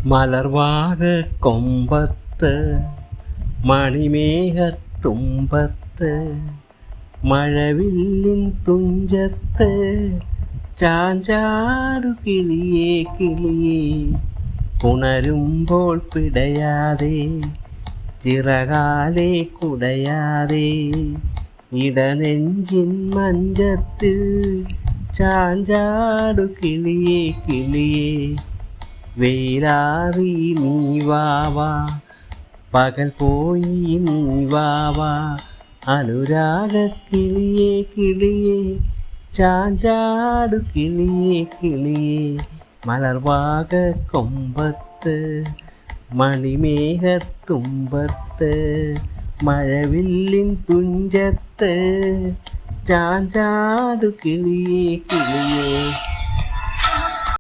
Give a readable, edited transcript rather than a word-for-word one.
മലർവാക കൊമ്പത്ത് മണിമേഘത്തുമ്പത്ത് മഴവില്ലിൻ തുഞ്ചത്ത് ചാഞ്ചാടു കിളിയേ കിളിയേ ഉണരുമ്പോൾ പിടയാതെ ചിറകാലെ കുടയാതെ ഇടനെഞ്ചിൻ മഞ്ചത്തിൽ ചാഞ്ചാടു കിളിയേ കിളിയേ വെയിലാറി നീ വാവാ പകൽ പോയി നീ വാവാ അനുരാഗക്കിളിയേ കിളിയേ ചാഞ്ചാടു കിളിയേ കിളിയേ മലർവാക കൊമ്പത്ത് മണിമേഘത്തുമ്പത്ത് മഴവില്ലിൻ തുഞ്ചത്ത് ചാഞ്ചാടു കിളിയേ കിളിയേ.